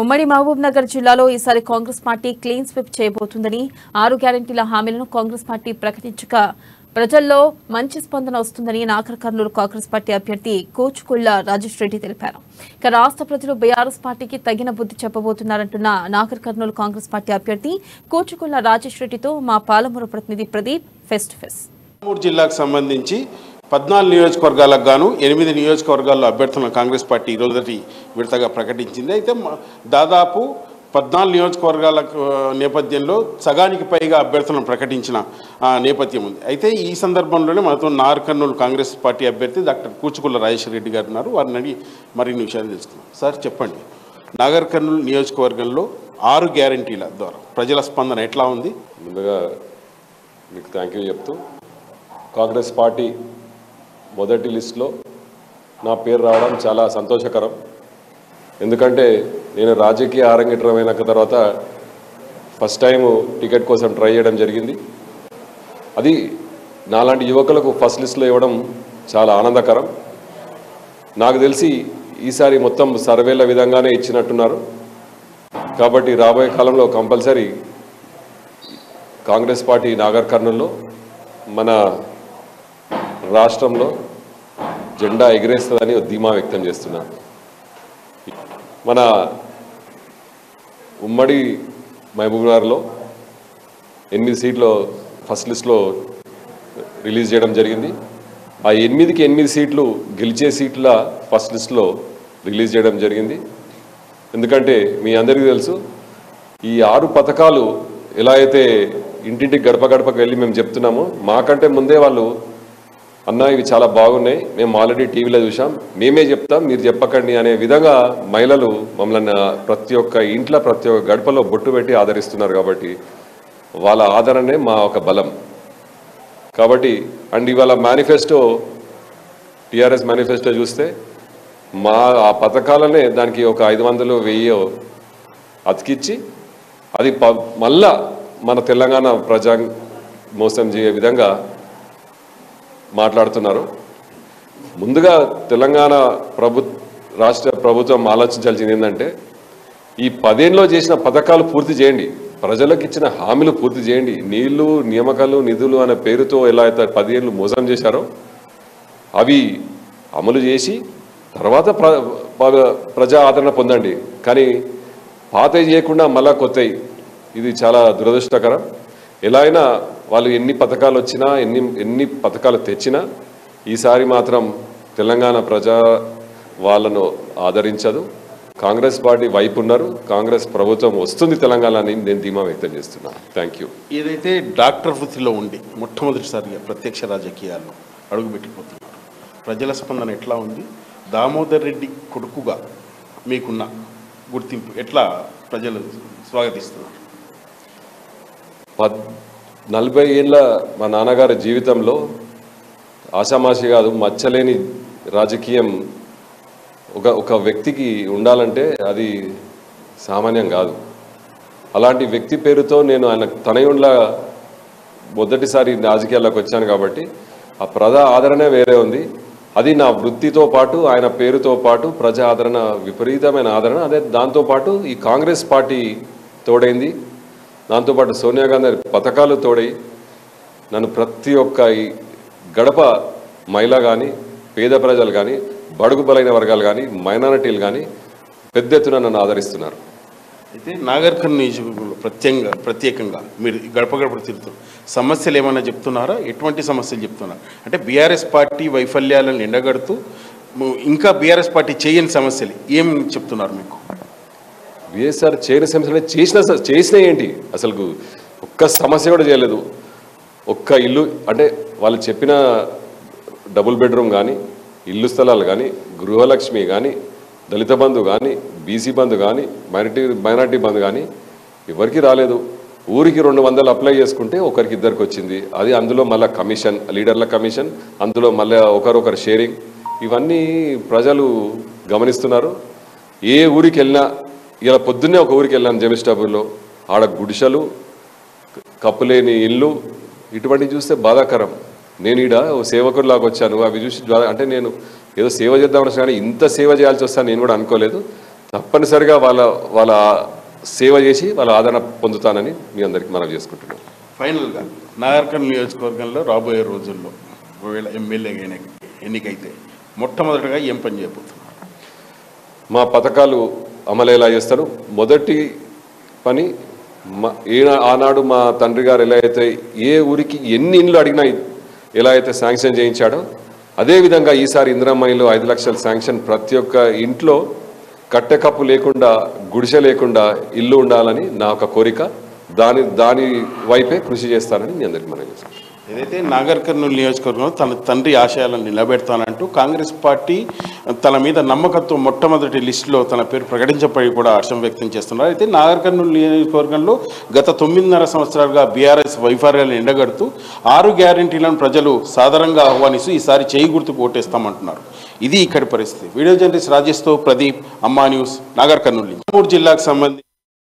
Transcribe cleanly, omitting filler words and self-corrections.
ఉమ్మడి మహబూబ్నగర్ జిల్లాలో ఈసారి కాంగ్రెస్ పార్టీ క్లీన్ స్వీప్ చేయబోతుందని 6 గ్యారెంటీల హామీలను కాంగ్రెస్ పార్టీ ప్రకటించగా ప్రజల్లో మంచి స్పందన వస్తుందని నాగర్ కర్నూలు కాంగ్రెస్ పార్టీ అభ్యర్థి కోచుకుళ్ల రాజేష్ రెడ్డి తెలిపారు. ఇక రాష్ట్ర ప్రజలు బీఆర్ఎస్ పార్టీకి తగిన బుద్ధి చెప్పబోతున్నారంటున్న నాగర్ కర్నూలు కాంగ్రెస్ పార్టీ అభ్యర్థి కోచుకుళ్ల రాజేష్ రెడ్డితో మా పాలమూరు ప్రతినిధి Pradeep face to face. Palamuru జిల్లాకు సంబంధించి 14 నియోజకవర్గాలకు గాను 8 నియోజకవర్గాల్లో అభ్యర్థులను కాంగ్రెస్ పార్టీ ఈరోజు విడతగా ప్రకటించింది. అయితే దాదాపు 14 నియోజకవర్గాల నేపథ్యంలో సగానికి పైగా అభ్యర్థులను ప్రకటించిన నేపథ్యం ఉంది. అయితే ఈ సందర్భంలోనే మనతో నాగర్ కర్నూలు కాంగ్రెస్ పార్టీ అభ్యర్థి డాక్టర్ కూచుకుళ్ల రాజేష్ రెడ్డి గారు ఉన్నారు. వారిని అడిగి మరిన్ని విషయాలు తెలుసుకున్నాం. సార్ చెప్పండి, నాగర్ కర్నూలు నియోజకవర్గంలో 6 గ్యారెంటీల ద్వారా ప్రజల స్పందన ఎట్లా ఉంది? ముందుగా మీకు థ్యాంక్ యూ చెప్తూ, కాంగ్రెస్ పార్టీ మొదటి లిస్టులో నా పేరు రావడం చాలా సంతోషకరం. ఎందుకంటే నేను రాజకీయ అరంగేట్రమైన తర్వాత ఫస్ట్ టైం టికెట్ కోసం ట్రై చేయడం జరిగింది. అది నాలాంటి యువకులకు ఫస్ట్ లిస్టులో ఇవ్వడం చాలా ఆనందకరం. నాకు తెలిసి ఈసారి మొత్తం సర్వేల విధంగానే ఇచ్చినట్టున్నారు. కాబట్టి రాబోయే కాలంలో కంపల్సరీ కాంగ్రెస్ పార్టీ నాగర్ కర్నూలులో మన రాష్ట్రంలో జెండా ఎగిరేస్తుందని ధీమా వ్యక్తం చేస్తున్నారు. మన ఉమ్మడి మహబూబ్నగర్లో 8 సీట్లు ఫస్ట్ లిస్ట్లో రిలీజ్ చేయడం జరిగింది. ఆ 8కి 8 సీట్లు గెలిచే సీట్ల ఫస్ట్ లిస్ట్లో రిలీజ్ చేయడం జరిగింది. ఎందుకంటే మీ అందరికీ తెలుసు, ఈ 6 పథకాలు ఎలా అయితే ఇంటింటికి గడప గడపకు వెళ్ళి మేము చెప్తున్నామో, మాకంటే ముందే వాళ్ళు అన్నా ఇవి చాలా బాగున్నాయి, మేము ఆల్రెడీ టీవీలో చూసాం, మేమే చెప్తాం మీరు చెప్పకండి అనే విధంగా మహిళలు మమ్మల్ని ప్రతి ఒక్క ఇంట్లో ప్రతి ఒక్క గడపలో బొట్టు పెట్టి ఆదరిస్తున్నారు. కాబట్టి వాళ్ళ ఆదరణే మా ఒక బలం. కాబట్టి అండ్ ఇవాళ మేనిఫెస్టో, టీఆర్ఎస్ మేనిఫెస్టో చూస్తే మా ఆ పథకాలనే దానికి ఒక 500 1000 అతికిచ్చి అది మళ్ళా మన తెలంగాణ ప్రజా మోసం చేయే విధంగా మాట్లాడుతున్నారు. ముందుగా తెలంగాణ రాష్ట్ర ప్రభుత్వం ఆలోచించాల్సింది ఏంటంటే, ఈ 10 ఏళ్ళలో చేసిన పథకాలు పూర్తి చేయండి, ప్రజలకు ఇచ్చిన హామీలు పూర్తి చేయండి. నీళ్లు, నియామకాలు, నిధులు అనే పేరుతో ఎలా అయితే 10 ఏళ్ళు మోసం చేశారో అవి అమలు చేసి తర్వాత ప్రజా ఆదరణ పొందండి. కానీ పాత చేయకుండా మళ్ళా కొత్తవి, ఇది చాలా దురదృష్టకరం. ఎలా అయినా వాళ్ళు ఎన్ని పథకాలు వచ్చినా ఎన్ని పథకాలు తెచ్చినా ఈసారి మాత్రం తెలంగాణ ప్రజా వాళ్ళను ఆదరించదు. కాంగ్రెస్ పార్టీ వైపు ఉన్నారు, కాంగ్రెస్ ప్రభుత్వం వస్తుంది తెలంగాణని నేను ధీమా వ్యక్తం చేస్తున్నాను. Thank you. ఏదైతే డాక్టర్ వృత్తిలో ఉండి మొట్టమొదటిసారిగా ప్రత్యక్ష రాజకీయాల్లో అడుగుపెట్టిపోతున్నారు, ప్రజల స్పందన ఎట్లా ఉంది? దామోదర్ రెడ్డి కొడుకుగా మీకున్న గుర్తింపు ఎట్లా ప్రజలు స్వాగతిస్తున్నారు? 40 ఏళ్ళ మా నాన్నగారి జీవితంలో ఆషామాషి కాదు, మచ్చలేని రాజకీయం ఒక వ్యక్తికి ఉండాలంటే అది సామాన్యం కాదు. అలాంటి వ్యక్తి పేరుతో నేను ఆయన తనయుండ్లా మొదటిసారి రాజకీయాల్లోకి వచ్చాను. కాబట్టి ఆ ప్రజా ఆదరణే వేరే ఉంది. అది నా వృత్తితో పాటు ఆయన పేరుతో పాటు ప్రజా ఆదరణ, విపరీతమైన ఆదరణ. అదే దాంతోపాటు ఈ కాంగ్రెస్ పార్టీ తోడైంది, దాంతోపాటు సోనియా గాంధీ పథకాలు తోడై నన్ను ప్రతి ఒక్క ఈ గడప మహిళ కానీ, పేద ప్రజలు కానీ, బడుగు బలైన వర్గాలు కానీ, మైనారిటీలు కానీ పెద్ద ఎత్తున నన్ను ఆదరిస్తున్నారు. అయితే నాగర్ కర్నూలు నియోజకవర్గంలో ప్రత్యేకంగా మీరు గడప గడప తిరుగుతారు, సమస్యలు ఏమైనా చెప్తున్నారా? ఎటువంటి సమస్యలు చెప్తున్నారు? అంటే బీఆర్ఎస్ పార్టీ వైఫల్యాలను ఎండగడుతూ ఇంకా బీఆర్ఎస్ పార్టీ చేయని సమస్యలు ఏం చెప్తున్నారు మీకు? వైఎస్ఆర్ చేయని సమస్యలు చేసినా ఏంటి, అసలు ఒక్క సమస్య కూడా చేయలేదు. ఒక్క ఇల్లు అంటే వాళ్ళు చెప్పిన డబుల్ బెడ్రూమ్ కానీ, ఇల్లు స్థలాలు కానీ, గృహలక్ష్మి కానీ, దళిత బంధు కానీ, బీసీ బంధు కానీ, మైనార్టీ బంధు కానీ ఎవరికి రాలేదు. ఊరికి 200 అప్లై చేసుకుంటే ఒకరికి 2కి వచ్చింది. అది అందులో మళ్ళీ కమిషన్, లీడర్ల కమిషన్, అందులో మళ్ళీ ఒకరొకరు షేరింగ్, ఇవన్నీ ప్రజలు గమనిస్తున్నారు. ఏ ఊరికి వెళ్ళినా, ఇలా పొద్దున్నే ఒక ఊరికి వెళ్ళాను జమిస్టాపూర్లో, ఆడ గుడిసెలు, కప్పులేని ఇల్లు, ఇటువంటివి చూస్తే బాధాకరం. నేను ఈడ సేవకుడిలాగా వచ్చాను, అవి చూసి అంటే నేను ఏదో సేవ చేద్దామని కానీ ఇంత సేవ చేయాల్సి వస్తాను నేను కూడా అనుకోలేదు. తప్పనిసరిగా వాళ్ళ సేవ చేసి వాళ్ళ ఆదరణ పొందుతానని మీ అందరికీ మనవి చేసుకుంటున్నాను. ఫైనల్గా నాగర్కర్నూలు నియోజకవర్గంలో రాబోయే రోజుల్లో ఒకవేళ ఎమ్మెల్యేగా ఎన్నికైతే మొట్టమొదటిగా ఏం పని చేయబోతున్నారు? మా పథకాలు అమలు చేస్తాను. మొదటి పని ఆనాడు మా తండ్రి గారు ఎలా అయితే ఏ ఊరికి ఎన్ని ఇండ్లు అడిగినా ఎలా అయితే శాంక్షన్ చేయించాడో అదేవిధంగా ఈసారి ఇందిరమ్మలో 5 లక్షల శాంక్షన్, ప్రతి ఒక్క ఇంట్లో కట్టెకప్పు లేకుండా, గుడిసె లేకుండా ఇల్లు ఉండాలని నా ఒక కోరిక. దాని వైపే కృషి చేస్తానని మీ అందరికీ మనం చేస్తాను. ఏదైతే నాగర్కర్నూలు నియోజకవర్గంలో తన తండ్రి ఆశయాలను నిలబెడతానంటూ కాంగ్రెస్ పార్టీ తన మీద నమ్మకంతో మొట్టమొదటి లిస్టులో తన పేరు ప్రకటించబడి కూడా హర్షం వ్యక్తం చేస్తున్నారు. అయితే నాగర్కర్నూలు నియోజకవర్గంలో గత 9.5 సంవత్సరాలుగా బీఆర్ఎస్ వైఫల్యాలను ఎండగడుతూ 6 గ్యారెంటీలను ప్రజలు సాధారణంగా ఆహ్వానిస్తూ ఈసారి చేయి గుర్తుకు ఓటేస్తామంటున్నారు. ఇది ఇక్కడి పరిస్థితి. వీడియో జర్నలిస్ట్ రాజేష్తో ప్రదీప్, అమ్మా న్యూస్, నాగర్కర్నూలు. 3 జిల్లాకు సంబంధించి